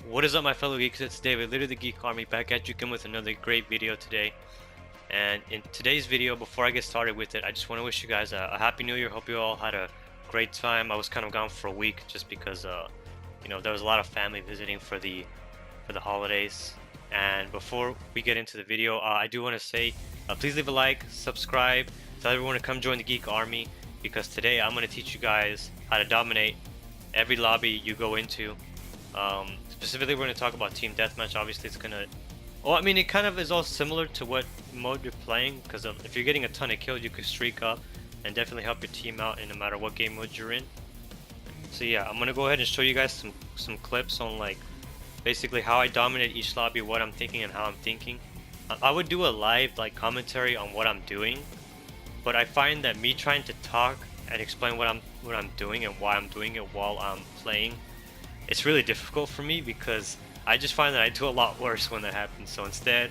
What is up, my fellow geeks? It's David, literally the Geek Army, back at you again with another great video today. And in today's video, before I get started with it, I just want to wish you guys a happy new year. Hope you all had a great time. I was kind of gone for a week just because there was a lot of family visiting for the holidays. And before we get into the video, I do want to say please leave a like, subscribe, tell everyone to come join the Geek Army, because today I'm going to teach you guys how to dominate every lobby you go into. Specifically, we're going to talk about team deathmatch. Obviously, it's going to... Well, I mean, it kind of is all similar to what mode you're playing, because if you're getting a ton of kills, you could streak up and definitely help your team out in no matter what game mode you're in. So yeah, I'm going to go ahead and show you guys some clips on like basically how I dominate each lobby, what I'm thinking and how I'm thinking. I would do a live like commentary on what I'm doing, but I find that me trying to talk and explain what I'm doing and why I'm doing it while I'm playing, it's really difficult for me because I just find that I do a lot worse when that happens. So instead,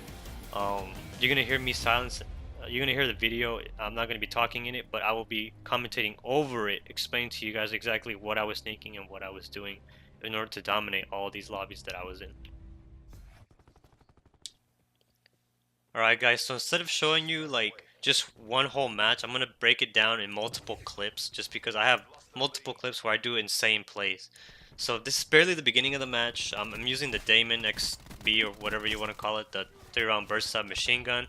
you're gonna hear me silence. You're gonna hear the video. I'm not gonna be talking in it, but I will be commentating over it, explaining to you guys exactly what I was thinking and what I was doing in order to dominate all these lobbies that I was in. Alright guys, so instead of showing you like just one whole match, I'm gonna break it down in multiple clips just because I have multiple clips where I do insane plays. So this is barely the beginning of the match. I'm using the Damon XB or whatever you want to call it, the 3-round burst machine gun.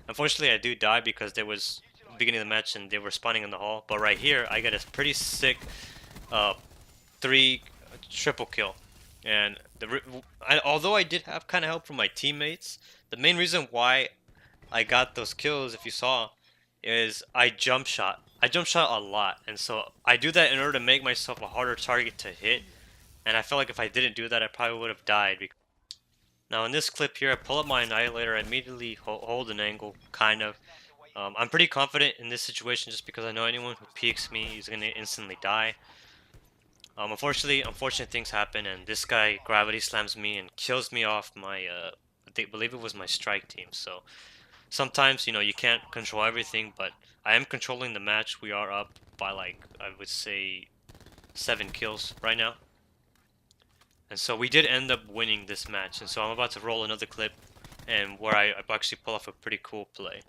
Unfortunately, I do die because there was beginning of the match and they were spawning in the hall. But right here, I got a pretty sick 3 triple kill. And although I did have kind of help from my teammates, the main reason why I got those kills, if you saw, is I jump shot. I jump shot a lot, and so I do that in order to make myself a harder target to hit. And I felt like if I didn't do that, I probably would have died. Now in this clip here, I pull up my Annihilator, I immediately hold an angle, kind of. I'm pretty confident in this situation just because I know anyone who peeks me is going to instantly die. Unfortunately, unfortunate things happen, and this guy gravity slams me and kills me off my, I believe it was my strike team. So sometimes, you can't control everything, but I am controlling the match. We are up by like, I would say, 7 kills right now. And so we did end up winning this match, and so I'm about to roll another clip and where I actually pull off a pretty cool play.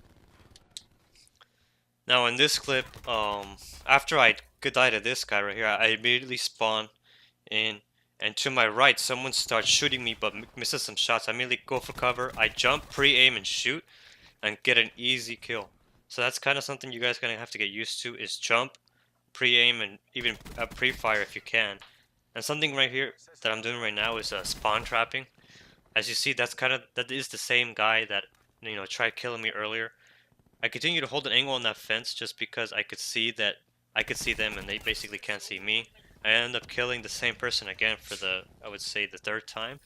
Now in this clip, after I die to this guy right here, I immediately spawn in, and to my right someone starts shooting me but misses some shots. I immediately go for cover, I jump, pre-aim and shoot, and get an easy kill. So that's kind of something you guys are going to have to get used to, is jump, pre-aim, and even pre-fire if you can. And something right here that I'm doing right now is spawn trapping. As you see, that is the same guy that tried killing me earlier. I continue to hold an angle on that fence just because I could see them and they basically can't see me. I end up killing the same person again for I would say the 3rd time.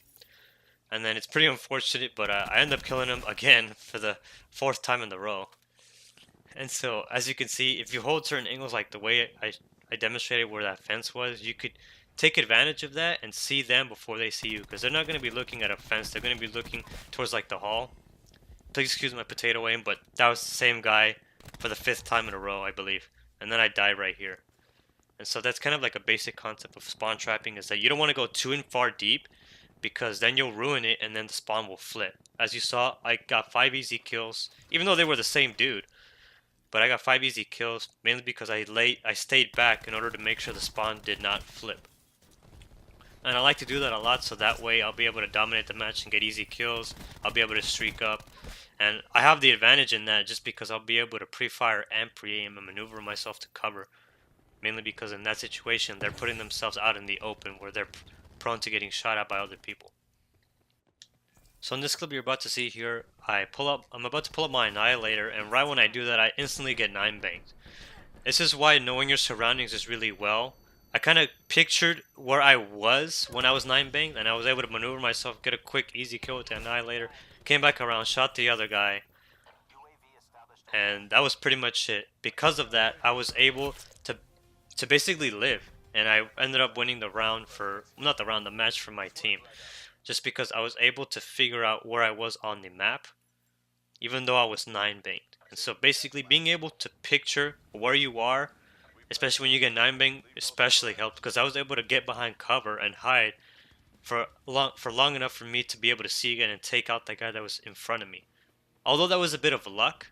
And then it's pretty unfortunate, but I end up killing him again for the 4th time in a row. And so, as you can see, if you hold certain angles like the way I demonstrated where that fence was, you could take advantage of that and see them before they see you, because they're not going to be looking at a fence, they're going to be looking towards like the hall. Please excuse my potato aim, but that was the same guy for the 5th time in a row, I believe. And then I die right here. And so that's kind of like a basic concept of spawn trapping, is that you don't want to go too far deep, because then you'll ruin it and then the spawn will flip. As you saw, I got 5 easy kills, even though they were the same dude. But I got 5 easy kills, mainly because I stayed back in order to make sure the spawn did not flip. And I like to do that a lot, so that way I'll be able to dominate the match and get easy kills. I'll be able to streak up. And I have the advantage in that just because I'll be able to pre-fire and pre-aim and maneuver myself to cover. Mainly because in that situation, they're putting themselves out in the open where they're prone to getting shot at by other people. So in this clip you're about to see here, I'm about to pull up my Annihilator, and right when I do that, I instantly get 9 banged. This is why knowing your surroundings is really well. I kind of pictured where I was when I was 9 banged, and I was able to maneuver myself, get a quick easy kill with the Annihilator, came back around, shot the other guy, and that was pretty much it. Because of that, I was able to basically live, and I ended up winning the match for my team, just because I was able to figure out where I was on the map, even though I was 9 banged. And so basically being able to picture where you are, especially when you get 9 bang, especially helped, because I was able to get behind cover and hide for long enough for me to be able to see again and take out the guy that was in front of me. Although that was a bit of luck,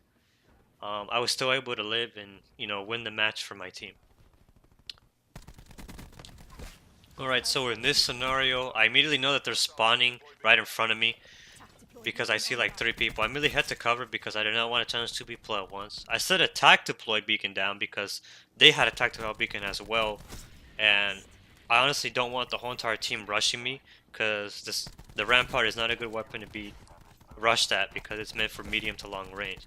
I was still able to live and win the match for my team. Alright, so in this scenario, I immediately know that they're spawning right in front of me because I see like 3 people. I immediately head to cover because I did not want to challenge 2 people at once. I set a tac deploy beacon down because they had a tactical beacon as well, and I honestly don't want the whole entire team rushing me because the rampart is not a good weapon to be rushed at because it's meant for medium to long range.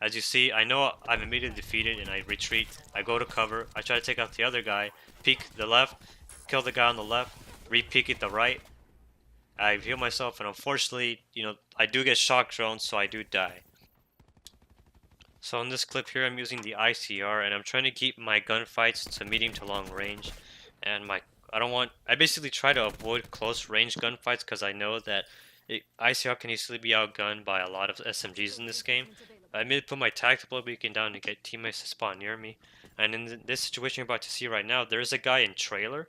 As you see, I know I'm immediately defeated and I retreat. I go to cover. I try to take out the other guy, peek the left, kill the guy on the left, re-peek at the right. I heal myself, and unfortunately, I do get shock drone, so I do die. So in this clip here, I'm using the ICR, and I'm trying to keep my gunfights to medium to long range. And I basically try to avoid close range gunfights because I know that ICR can easily be outgunned by a lot of SMGs in this game. I may put my tactical beacon down to get teammates to spawn near me. And in this situation you're about to see right now, there is a guy in trailer.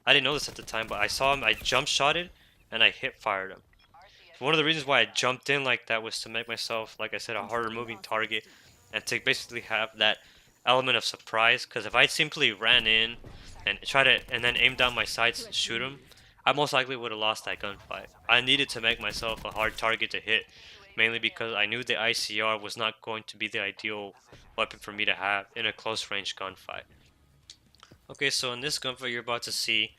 I didn't know this at the time, but I saw him, I jump shotted, and I hip fired him. One of the reasons why I jumped in like that was to make myself, like I said, a harder moving target, and to basically have that element of surprise. Because if I simply ran in and then aim down my sights and shoot him, I most likely would have lost that gunfight. I needed to make myself a hard target to hit, mainly because I knew the ICR was not going to be the ideal weapon for me to have in a close range gunfight. Okay, so in this gunfight you're about to see,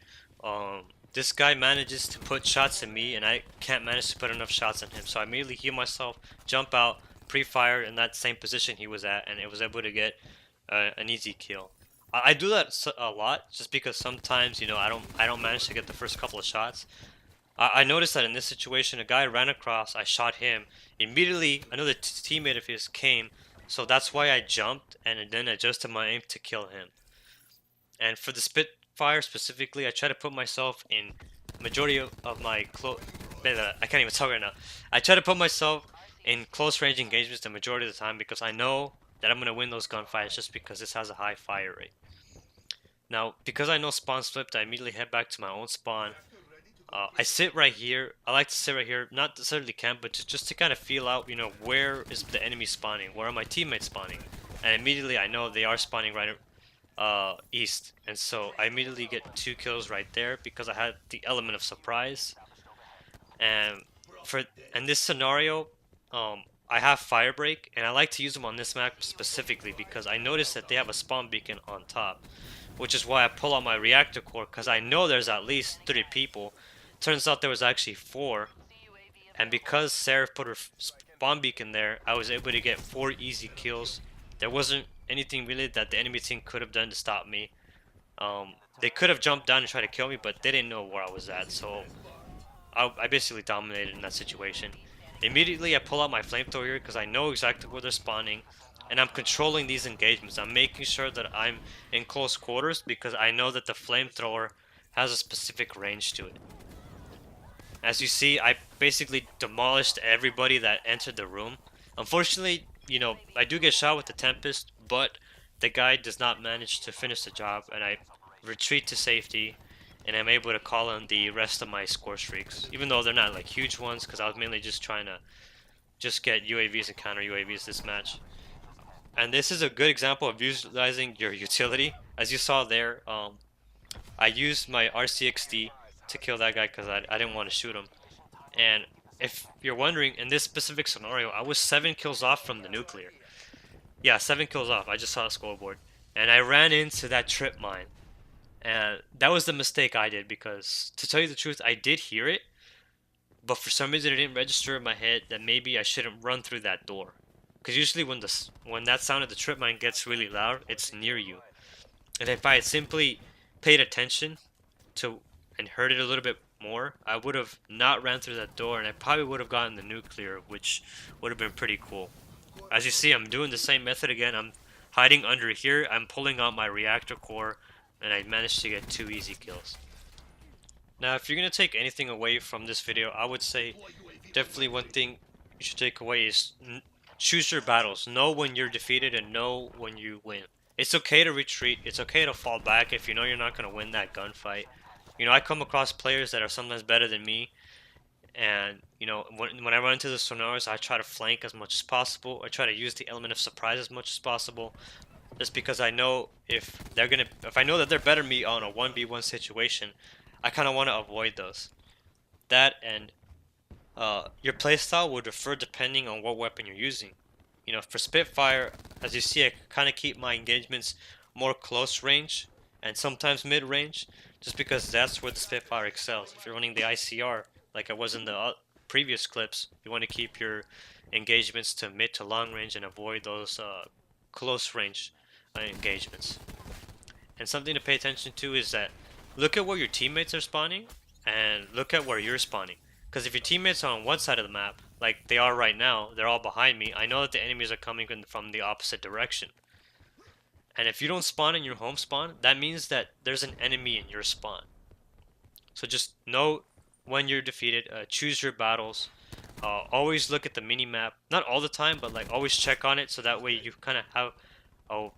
this guy manages to put shots at me and I can't manage to put enough shots on him, so I immediately heal myself, jump out, pre-fire in that same position he was at, and it was able to get an easy kill. I do that a lot just because sometimes I don't manage to get the first couple of shots. I noticed that in this situation a guy ran across, I shot him, immediately another teammate of his came, so that's why I jumped and then adjusted my aim to kill him. And for the Spitfire specifically, I try to put myself in majority of my I can't even talk right now. I try to put myself in close range engagements the majority of the time because I know that I'm going to win those gunfights just because this has a high fire rate. Now, because I know spawn's flipped, I immediately head back to my own spawn. I sit right here. I like to sit right here, not necessarily camp, but just to kind of feel out, where is the enemy spawning? Where are my teammates spawning? And immediately I know they are spawning right east, and so I immediately get 2 kills right there because I had the element of surprise. And in this scenario, I have Firebreak, and I like to use them on this map specifically because I noticed that they have a spawn beacon on top, which is why I pull out my reactor core because I know there's at least 3 people. Turns out there was actually 4, and because Seraph put her spawn beacon there, I was able to get 4 easy kills. There wasn't anything really that the enemy team could have done to stop me. They could have jumped down and tried to kill me, but they didn't know where I was at, so I basically dominated in that situation. Immediately I pull out my flamethrower here because I know exactly where they're spawning, and I'm controlling these engagements. I'm making sure that I'm in close quarters because I know that the flamethrower has a specific range to it. As you see, I basically demolished everybody that entered the room. Unfortunately, I do get shot with the Tempest, but the guy does not manage to finish the job, and I retreat to safety, and I'm able to call on the rest of my score streaks, even though they're not like huge ones, because I was mainly just trying to get UAVs and counter UAVs this match. And this is a good example of utilizing your utility. As you saw there, I used my RCXD to kill that guy because I didn't want to shoot him. And if you're wondering, in this specific scenario, I was 7 kills off from the nuclear. Yeah, 7 kills off. I just saw a scoreboard. And I ran into that trip mine. And that was the mistake I did because, to tell you the truth, I did hear it. But for some reason it didn't register in my head that maybe I shouldn't run through that door. Because usually when that sound of the trip mine gets really loud, it's near you. And if I had simply paid attention to and heard it a little bit more, I would have not ran through that door and I probably would have gotten the nuclear, which would have been pretty cool. As you see, I'm doing the same method again. I'm hiding under here, I'm pulling out my reactor core, and I managed to get 2 easy kills. Now, if you're going to take anything away from this video, I would say definitely one thing you should take away is choose your battles. Know when you're defeated and know when you win. It's okay to retreat. It's okay to fall back if you know you're not going to win that gunfight. You know, I come across players that are sometimes better than me, and you know, when I run into the Sonars, I try to flank as much as possible. I try to use the element of surprise as much as possible, just because I know if I know that they're better than me on a 1v1 situation, I kind of want to avoid those. That and your playstyle would differ depending on what weapon you're using. You know, for Spitfire, as you see, I kind of keep my engagements more close range and sometimes mid range, just because that's where the Spitfire excels. If you're running the ICR, like I was in the previous clips, you want to keep your engagements to mid to long range and avoid those close range engagements. And something to pay attention to is that look at where your teammates are spawning and look at where you're spawning. Because if your teammates are on one side of the map, like they are right now, they're all behind me, I know that the enemies are coming from the opposite direction. And if you don't spawn in your home spawn, that means that there's an enemy in your spawn. So just know when you're defeated, choose your battles. Always look at the mini map, not all the time, but like always check on it so that way you kind of have a,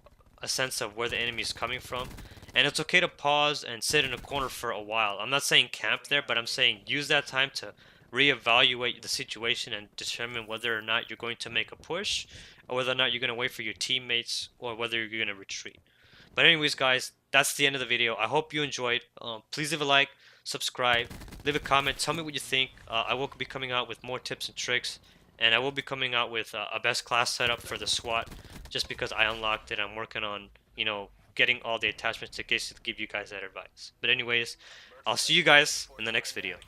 a sense of where the enemy is coming from. And it's okay to pause and sit in a corner for a while. I'm not saying camp there, but I'm saying use that time to reevaluate the situation and determine whether or not you're going to make a push or whether or not you're going to wait for your teammates or whether you're going to retreat. But anyways, guys, that's the end of the video. I hope you enjoyed. Please leave a like, subscribe, leave a comment, tell me what you think. I will be coming out with more tips and tricks, and I will be coming out with a best class setup for the SWAT, just because I unlocked it. I'm working on, you know, getting all the attachments to give you guys that advice. But anyways, I'll see you guys in the next video.